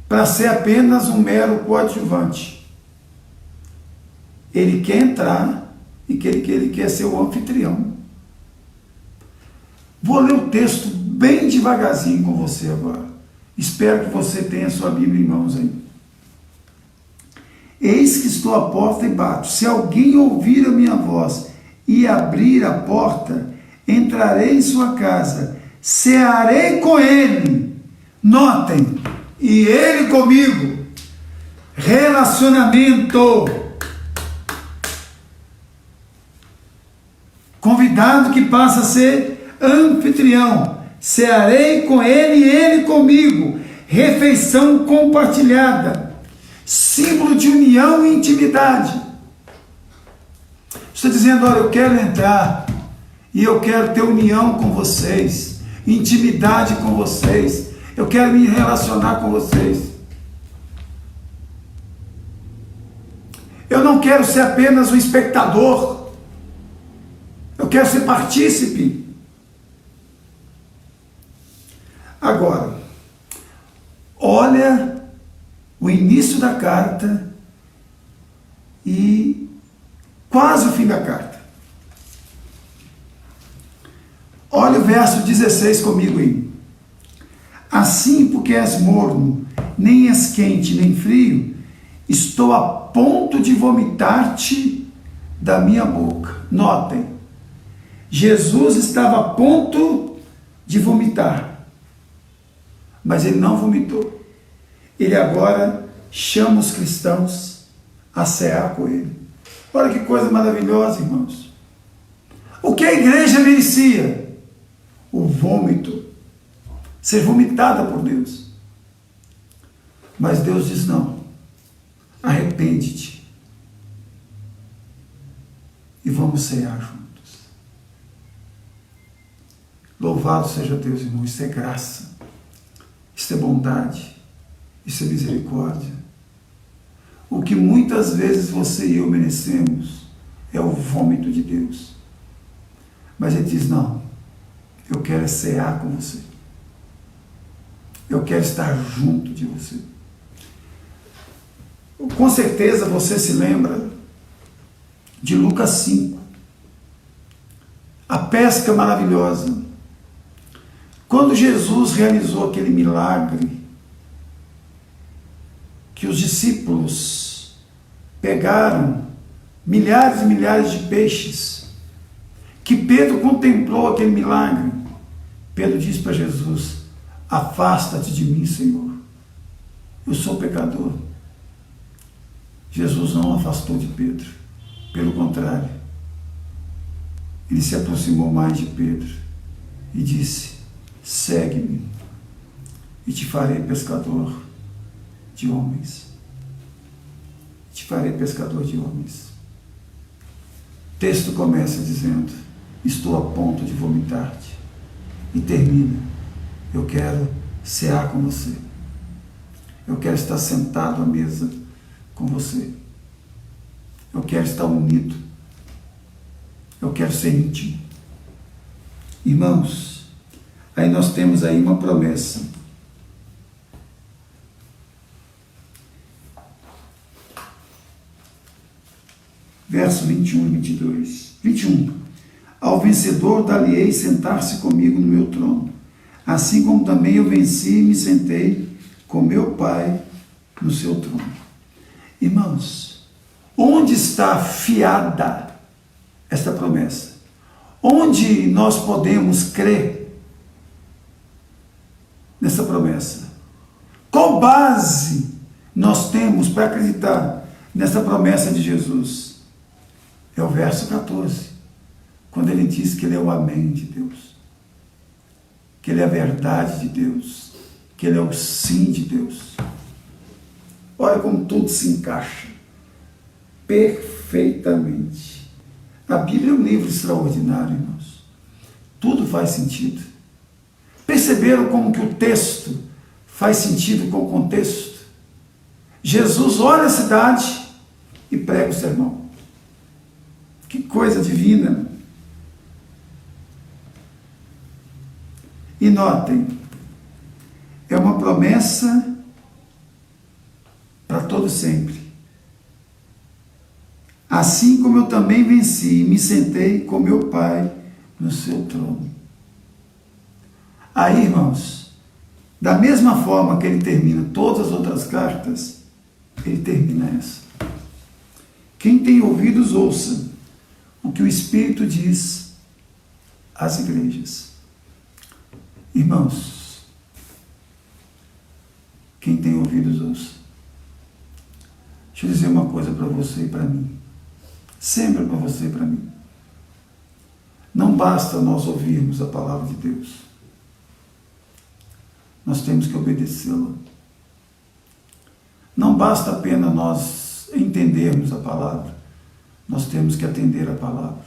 para ser apenas um mero coadjuvante. Ele quer entrar e ele quer ser o anfitrião. Vou ler o texto bem devagarzinho com você agora. Espero que você tenha a sua Bíblia em mãos aí. Eis que estou à porta e bato. Se alguém ouvir a minha voz e abrir a porta, entrarei em sua casa, cearei com ele. Notem, e ele comigo. Relacionamento. Convidado que passa a ser anfitrião. Cearei com ele e ele comigo. Refeição compartilhada. Símbolo de união e intimidade. Está dizendo: olha, eu quero entrar e eu quero ter união com vocês, intimidade com vocês, eu quero me relacionar com vocês. Eu não quero ser apenas um espectador, eu quero ser partícipe. Agora, olha o início da carta e quase o fim da carta. Olha o verso 16 comigo aí. Assim, porque és morno, nem és quente, nem frio, estou a ponto de vomitar-te da minha boca. Notem, Jesus estava a ponto de vomitar, mas ele não vomitou. Ele agora chama os cristãos a cear com ele. Olha que coisa maravilhosa, irmãos. O que a igreja merecia? O vômito, ser vomitada por Deus. Mas Deus diz não, arrepende-te e vamos cear juntos. Louvado seja Deus, irmão. Isso é graça, isso é bondade, isso é misericórdia. O que muitas vezes você e eu merecemos é o vômito de Deus. Mas ele diz, não, eu quero cear com você. Eu quero estar junto de você. Com certeza você se lembra de Lucas 5. A pesca maravilhosa. Quando Jesus realizou aquele milagre, que os discípulos pegaram milhares e milhares de peixes, que Pedro contemplou aquele milagre, Pedro disse para Jesus, afasta-te de mim, Senhor, eu sou pecador. Jesus não afastou de Pedro, pelo contrário, ele se aproximou mais de Pedro e disse, segue-me e te farei pescador de homens. Te farei pescador de homens. O texto começa dizendo, estou a ponto de vomitar-te. E termina, eu quero cear com você. Eu quero estar sentado à mesa com você. Eu quero estar unido. Eu quero ser íntimo. Irmãos, aí nós temos aí uma promessa. Verso 21 e 22. 21. Ao vencedor dar-lhe-ei sentar-se comigo no meu trono, assim como também eu venci e me sentei com meu Pai no seu trono. Irmãos, onde está fiada esta promessa? Onde nós podemos crer nessa promessa? Qual base nós temos para acreditar nessa promessa de Jesus? É o verso 14, quando ele diz que ele é o amém de Deus, que ele é a verdade de Deus, que ele é o sim de Deus. Olha como tudo se encaixa perfeitamente. A Bíblia é um livro extraordinário, irmãos. Tudo faz sentido. Perceberam como que o texto faz sentido com o contexto? Jesus olha a cidade e prega o sermão. Que coisa divina! E notem, é uma promessa para todo sempre. Assim como eu também venci e me sentei com meu Pai no seu trono. Aí, irmãos, da mesma forma que ele termina todas as outras cartas, ele termina essa. Quem tem ouvidos, ouça o que o Espírito diz às igrejas. Irmãos, quem tem ouvidos, ouça. Deixa eu dizer uma coisa para você e para mim. Sempre para você e para mim. Não basta nós ouvirmos a palavra de Deus. Nós temos que obedecê-la. Não basta apenas nós entendermos a palavra. Nós temos que atender a palavra.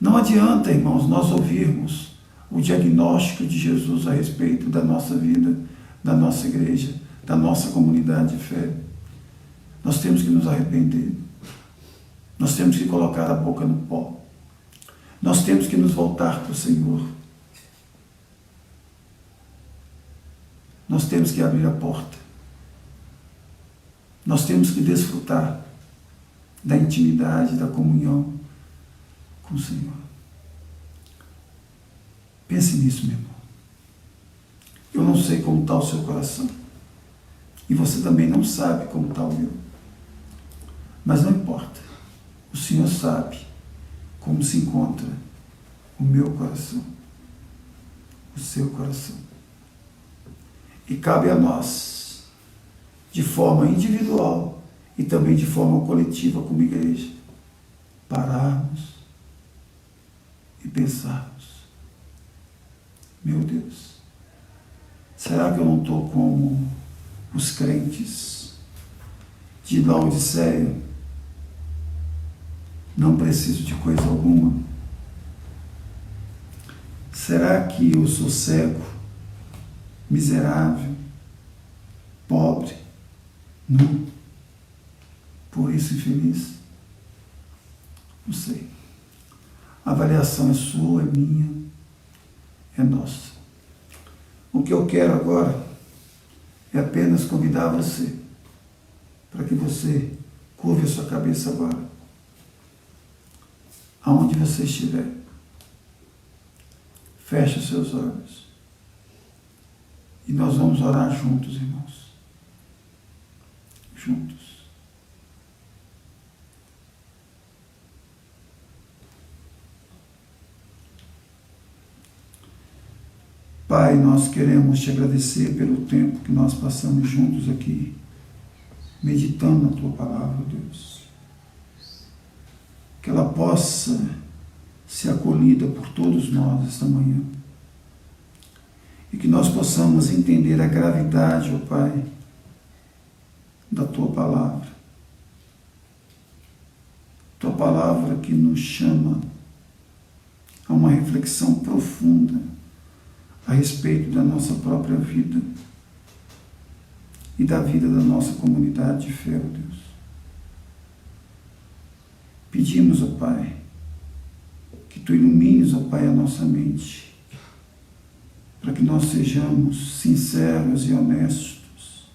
Não adianta, irmãos, nós ouvirmos o diagnóstico de Jesus a respeito da nossa vida, da nossa igreja, da nossa comunidade de fé. Nós temos que nos arrepender. Nós temos que colocar a boca no pó. Nós temos que nos voltar para o Senhor. nós temos que abrir a porta. Nós temos que desfrutar da intimidade, da comunhão com o Senhor. Pense nisso, meu irmão. Eu não sei como está o seu coração. E você também não sabe como está o meu. Mas não importa. O Senhor sabe como se encontra o meu coração, o seu coração. E cabe a nós, de forma individual e também de forma coletiva como igreja, pararmos e pensarmos: meu Deus, será que eu não estou como os crentes de Laodiceia? Não preciso de coisa alguma. Será que eu sou cego, miserável, pobre, nu, por isso infeliz? Não sei. A avaliação é sua, é minha, é nossa. O que eu quero agora é apenas convidar você para que você curve a sua cabeça agora, aonde você estiver. Feche os seus olhos e nós vamos orar juntos, irmãos. Juntos. Pai, nós queremos te agradecer pelo tempo que nós passamos juntos aqui, meditando na tua palavra, Deus. Que ela possa ser acolhida por todos nós esta manhã. E que nós possamos entender a gravidade, ó Pai, da tua palavra. Tua palavra que nos chama a uma reflexão profunda a respeito da nossa própria vida e da vida da nossa comunidade de fé, ó Deus. Pedimos, ó Pai, que Tu ilumines, ó Pai, a nossa mente, para que nós sejamos sinceros e honestos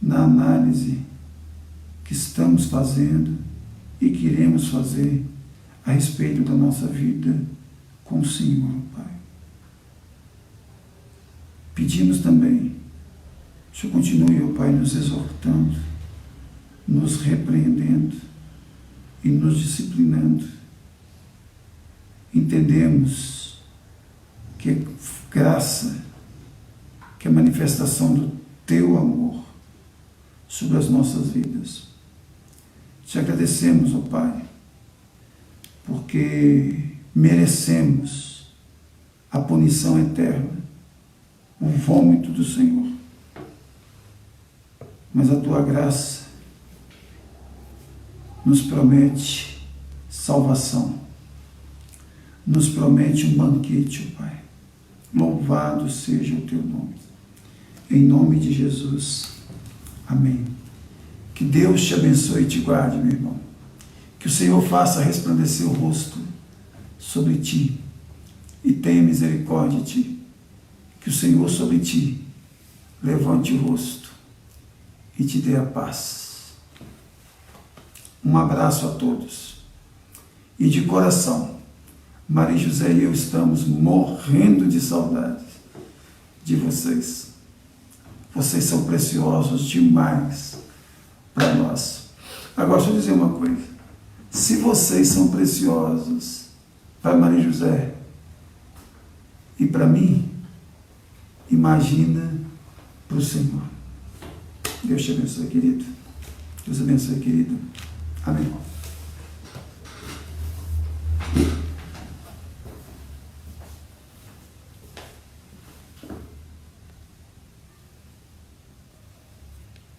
na análise que estamos fazendo e que iremos fazer a respeito da nossa vida com o Senhor, ó Pai. Pedimos também que o Senhor continue, ó Pai, nos exortando, nos repreendendo e nos disciplinando. Entendemos que é graça, que é manifestação do Teu amor sobre as nossas vidas. Te agradecemos, ó Pai, porque merecemos a punição eterna, o vômito do Senhor. Mas a Tua graça nos promete salvação, nos promete um banquete, ó Pai. Louvado seja o Teu nome. Em nome de Jesus. Amém. Que Deus te abençoe e te guarde, meu irmão. Que o Senhor faça resplandecer o rosto sobre ti e tenha misericórdia de ti. Que o Senhor sobre ti levante o rosto e te dê a paz. Um abraço a todos. E de coração, Maria José e eu estamos morrendo de saudades de vocês. Vocês são preciosos demais para nós. Agora, deixa eu dizer uma coisa. Se vocês são preciosos para Maria José e para mim, imagina para o Senhor. Deus te abençoe, querido. Deus abençoe, querido. Amém.